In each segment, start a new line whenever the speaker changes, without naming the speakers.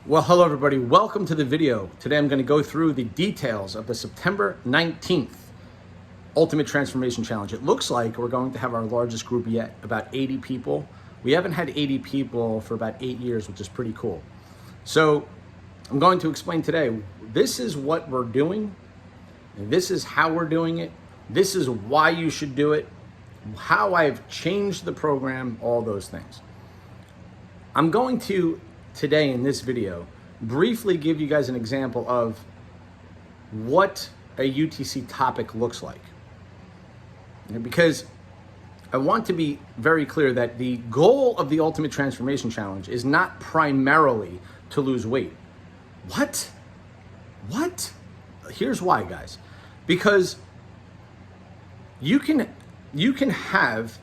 Well, hello everybody. Welcome to the video. Today I'm going to go through the details of the September 19th Ultimate Transformation Challenge. It looks like we're going to have our largest group yet, about 80 people. We haven't had 80 people for about 8 years, which is pretty cool. So I'm going to explain today, this is what we're doing, and this is how we're doing it, this is why you should do it, how I've changed the program, all those things. I'm going to today in this video briefly give you guys an example of what a UTC topic looks like. Because I want to be very clear that the goal of the Ultimate Transformation Challenge is not primarily to lose weight. What? Here's why, guys. Because you can have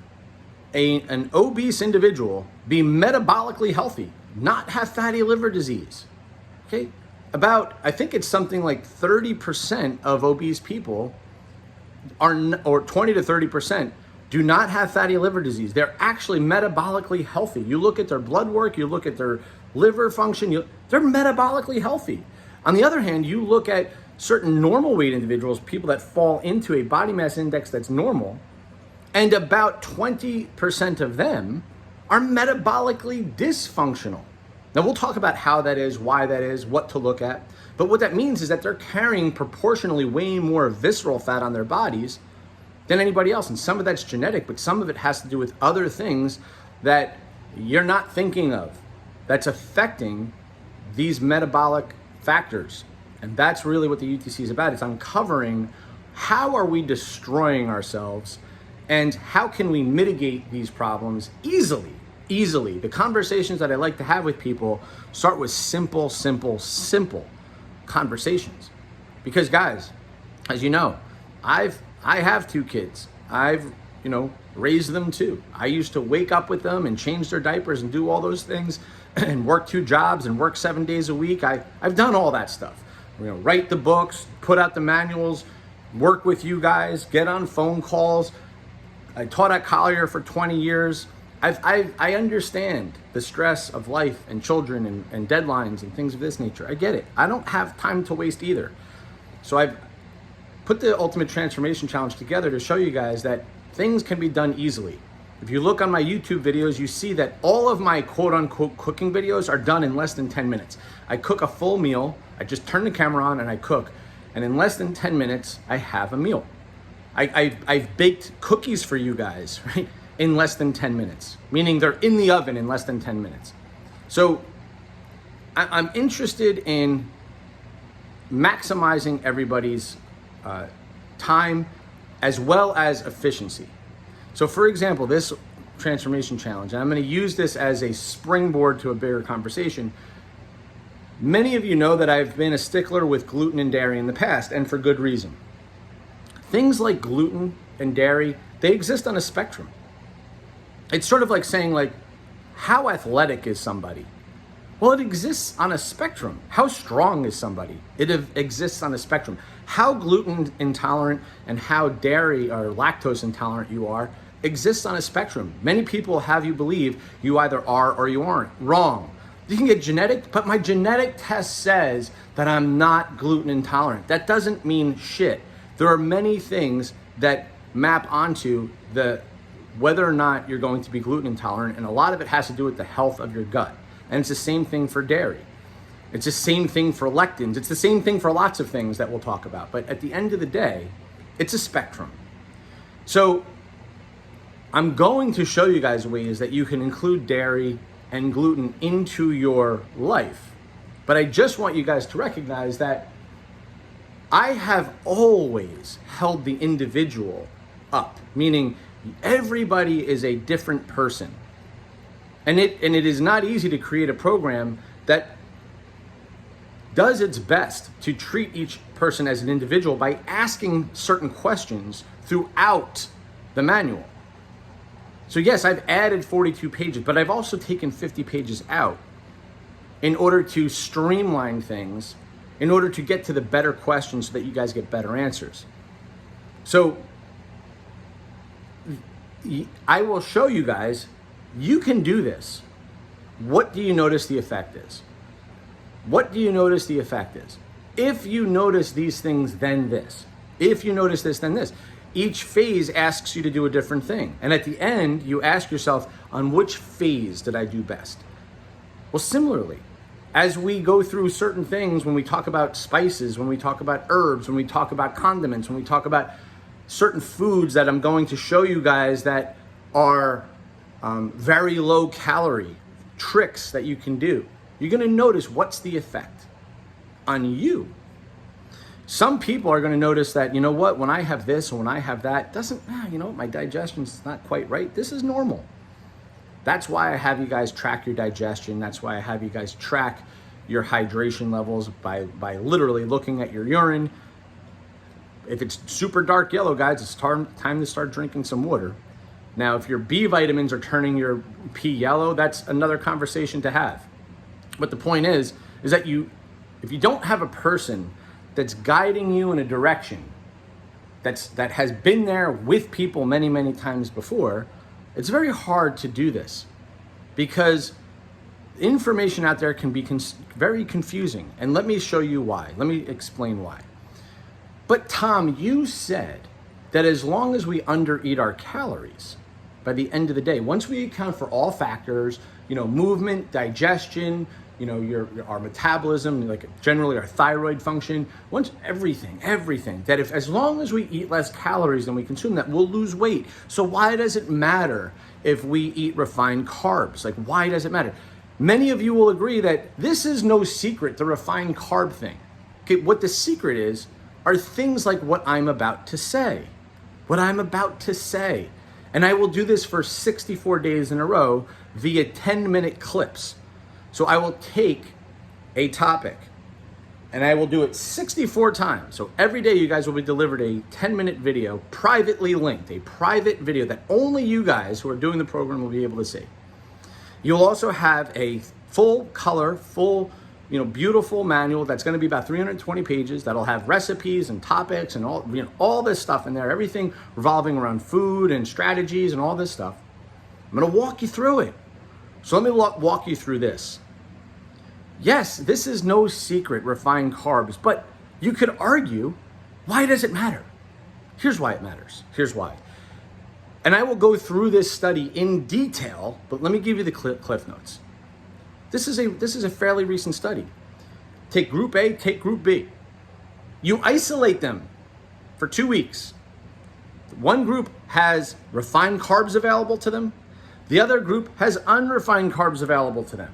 an obese individual be metabolically healthy, not have fatty liver disease. Okay? I think it's something like 30% of obese people or 20 to 30% do not have fatty liver disease. They're actually metabolically healthy. You look at their blood work, you look at their liver function, they're metabolically healthy. On the other hand, you look at certain normal weight individuals, people that fall into a body mass index that's normal, and about 20% of them are metabolically dysfunctional. Now we'll talk about how that is, why that is, what to look at. But what that means is that they're carrying proportionally way more visceral fat on their bodies than anybody else. And some of that's genetic, but some of it has to do with other things that you're not thinking of that's affecting these metabolic factors. And that's really what the UTC is about. It's uncovering how are we destroying ourselves and how can we mitigate these problems easily. The conversations that I like to have with people start with simple conversations. Because guys, as you know, I have 2 kids. I've, raised them too. I used to wake up with them and change their diapers and do all those things and work 2 jobs and work 7 days a week. I've done all that stuff. Write the books, put out the manuals, work with you guys, get on phone calls. I taught at Collier for 20 years. I understand the stress of life and children and deadlines and things of this nature. I get it. I don't have time to waste either. So I've put the Ultimate Transformation Challenge together to show you guys that things can be done easily. If you look on my YouTube videos, you see that all of my quote unquote cooking videos are done in less than 10 minutes. I cook a full meal. I just turn the camera on and I cook. And in less than 10 minutes, I have a meal. I've baked cookies for you guys, right? In less than 10 minutes, meaning they're in the oven in less than 10 minutes. So I'm interested in maximizing everybody's time as well as efficiency. So for example, this transformation challenge, and I'm going to use this as a springboard to a bigger conversation. Many of you know that I've been a stickler with gluten and dairy in the past, and for good reason. Things like gluten and dairy, they exist on a spectrum. It's sort of like saying, how athletic is somebody? Well, it exists on a spectrum. How strong is somebody? It exists on a spectrum. How gluten intolerant and how dairy or lactose intolerant you are exists on a spectrum. Many people have you believe you either are or you aren't. Wrong. You can get genetic, but my genetic test says that I'm not gluten intolerant. That doesn't mean shit. There are many things that map onto whether or not you're going to be gluten intolerant, and a lot of it has to do with the health of your gut. And it's the same thing for dairy. It's the same thing for lectins. It's the same thing for lots of things that we'll talk about. But at the end of the day, it's a spectrum. So I'm going to show you guys ways that you can include dairy and gluten into your life. But I just want you guys to recognize that I have always held the individual up, meaning everybody is a different person. And it is not easy to create a program that does its best to treat each person as an individual by asking certain questions throughout the manual. So yes, I've added 42 pages, but I've also taken 50 pages out in order to streamline things, in order to get to the better questions so that you guys get better answers. So I will show you guys, you can do this. What do you notice the effect is? What do you notice the effect is? If you notice these things, then this. If you notice this, then this. Each phase asks you to do a different thing. And at the end, you ask yourself, on which phase did I do best? Well, similarly, as we go through certain things, when we talk about spices, when we talk about herbs, when we talk about condiments, when we talk about certain foods that I'm going to show you guys that are very low calorie tricks that you can do, you're going to notice what's the effect on you. Some people are going to notice that, you know what, when I have this and when I have that, my digestion's not quite right. This is normal. That's why I have you guys track your digestion. That's why I have you guys track your hydration levels by literally looking at your urine. If it's super dark yellow, guys, it's time to start drinking some water. Now, if your B vitamins are turning your pee yellow, that's another conversation to have. But the point is that if you don't have a person that's guiding you in a direction that has been there with people many, many times before, it's very hard to do this because information out there can be very confusing. And let me show you why. Let me explain why. But Tom, you said that as long as we undereat our calories, by the end of the day, once we account for all factors, movement, digestion, our metabolism, like generally our thyroid function, once everything, that as long as we eat less calories than we consume, that we'll lose weight. So why does it matter if we eat refined carbs? Like, why does it matter? Many of you will agree that this is no secret, the refined carb thing. Okay, what the secret is are things like what I'm about to say. And I will do this for 64 days in a row via 10-minute clips. So I will take a topic and I will do it 64 times. So every day you guys will be delivered a 10-minute video, privately linked, a private video that only you guys who are doing the program will be able to see. You'll also have a full color, beautiful manual that's going to be about 320 pages that'll have recipes and topics and all this stuff in there, everything revolving around food and strategies and all this stuff. I'm going to walk you through it. So let me walk you through this. Yes, this is no secret, refined carbs, but you could argue, why does it matter? Here's why it matters. Here's why. And I will go through this study in detail, but let me give you the cliff notes. This is a fairly recent study. Take group A, take group B. You isolate them for 2 weeks. One group has refined carbs available to them. The other group has unrefined carbs available to them.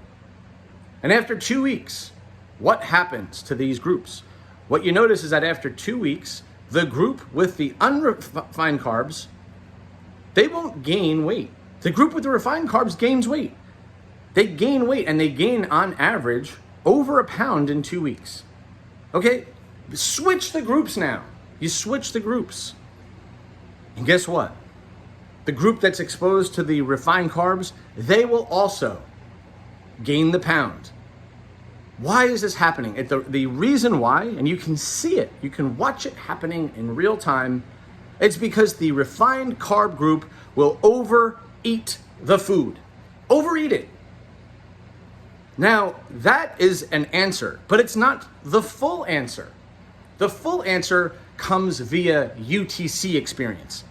And after 2 weeks, what happens to these groups? What you notice is that after 2 weeks, the group with the unrefined carbs, they won't gain weight. The group with the refined carbs gains weight. They gain weight, and they gain on average over 1 pound in 2 weeks. Okay, switch the groups now. You switch the groups. And guess what? The group that's exposed to the refined carbs, they will also gain the pound. Why is this happening? The reason why, and you can see it, you can watch it happening in real time, it's because the refined carb group will overeat the food. Overeat it. Now, that is an answer, but it's not the full answer. The full answer comes via UTC experience.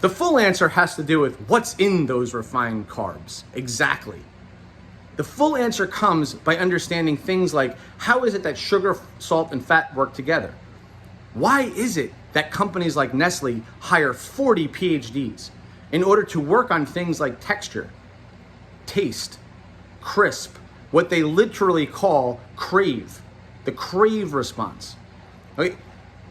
The full answer has to do with what's in those refined carbs. Exactly. The full answer comes by understanding things like, how is it that sugar, salt, and fat work together? Why is it that companies like Nestle hire 40 PhDs in order to work on things like texture, taste, crisp, what they literally call crave, the crave response? Okay?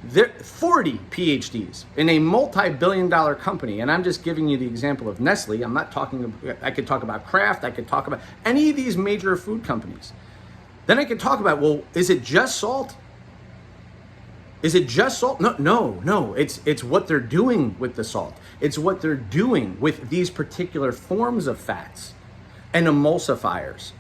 There 40 PhDs in a multi-billion-dollar company, and I'm just giving you the example of Nestle. I could talk about Kraft, I could talk about any of these major food companies. Then I could talk about, well, is it just salt? Is it just salt? No. It's what they're doing with the salt. It's what they're doing with these particular forms of fats and emulsifiers.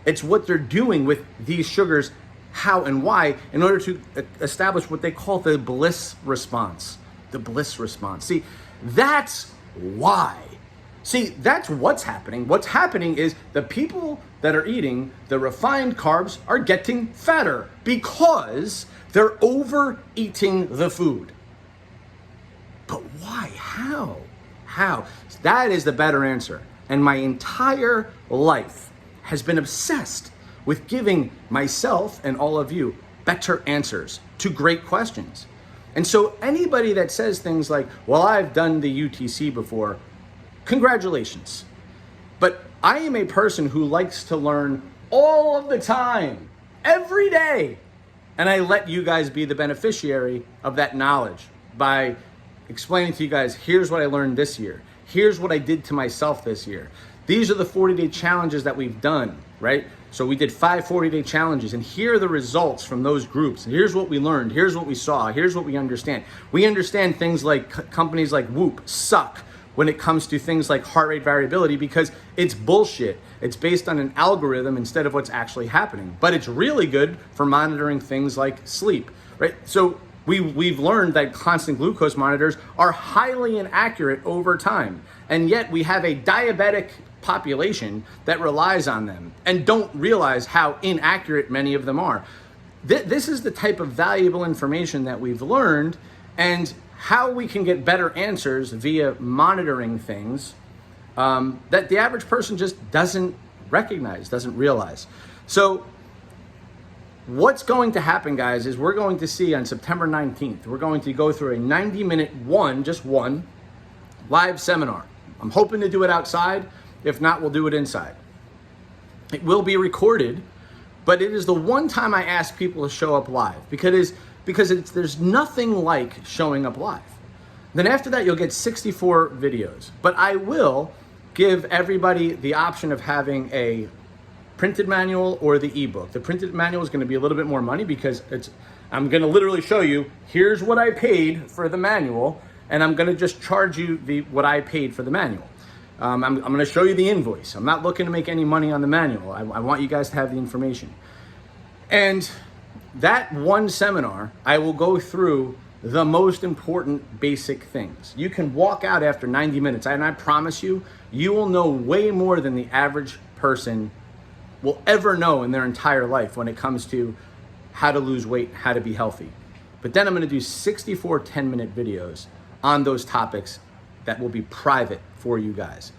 It's what they're doing with these sugars, how and why, in order to establish what they call the bliss response. The bliss response. See, that's why See, that's what's happening. What's happening is the people that are eating the refined carbs are getting fatter because they're overeating the food. But why? How? That is the better answer. And my entire life has been obsessed with giving myself and all of you better answers to great questions. And so anybody that says things like, well, I've done the UTC before, congratulations. But I am a person who likes to learn all of the time, every day. And I let you guys be the beneficiary of that knowledge by explaining to you guys, here's what I learned this year. Here's what I did to myself this year. These are the 40-day challenges that we've done, right? So we did 5 40-day challenges, and here are the results from those groups. And here's what we learned. Here's what we saw. Here's what we understand. We understand things like companies like Whoop suck when it comes to things like heart rate variability because it's bullshit. It's based on an algorithm instead of what's actually happening. But it's really good for monitoring things like sleep, right? So we've learned that constant glucose monitors are highly inaccurate over time. And yet we have a diabetic population that relies on them and don't realize how inaccurate many of them are. This is the type of valuable information that we've learned and how we can get better answers via monitoring things that the average person just doesn't recognize, doesn't realize. So what's going to happen, guys, is we're going to see on September 19th, we're going to go through a 90-minute just one live seminar. I'm hoping to do it outside. If not, we'll do it inside. It will be recorded, but it is the one time I ask people to show up live because there's nothing like showing up live. Then after that, you'll get 64 videos. But I will give everybody the option of having a printed manual or the ebook. The printed manual is going to be a little bit more money because I'm going to literally show you, here's what I paid for the manual, and I'm going to just charge you what I paid for the manual. I'm going to show you the invoice. I'm not looking to make any money on the manual. I want you guys to have the information. And that one seminar, I will go through the most important basic things. You can walk out after 90 minutes, and I promise you, you will know way more than the average person will ever know in their entire life when it comes to how to lose weight, how to be healthy. But then I'm going to do 64 10-minute videos on those topics that will be private for you guys.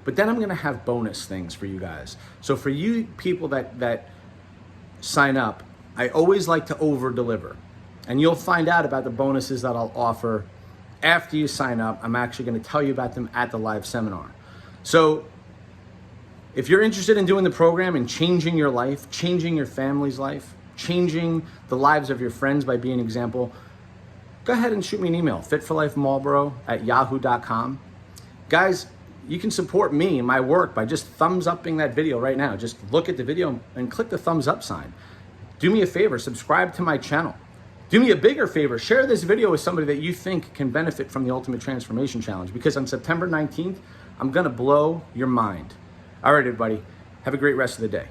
But then I'm going to have bonus things for you guys. So for you people that sign up, I always like to over deliver. And you'll find out about the bonuses that I'll offer after you sign up. I'm actually going to tell you about them at the live seminar. So if you're interested in doing the program and changing your life, changing your family's life, changing the lives of your friends by being an example, go ahead and shoot me an email, fitforlifemarlboro@yahoo.com. Guys, you can support me and my work by just thumbs upping that video right now. Just look at the video and click the thumbs up sign. Do me a favor, subscribe to my channel. Do me a bigger favor, share this video with somebody that you think can benefit from the Ultimate Transformation Challenge, because on September 19th, I'm gonna blow your mind. All right, everybody, have a great rest of the day.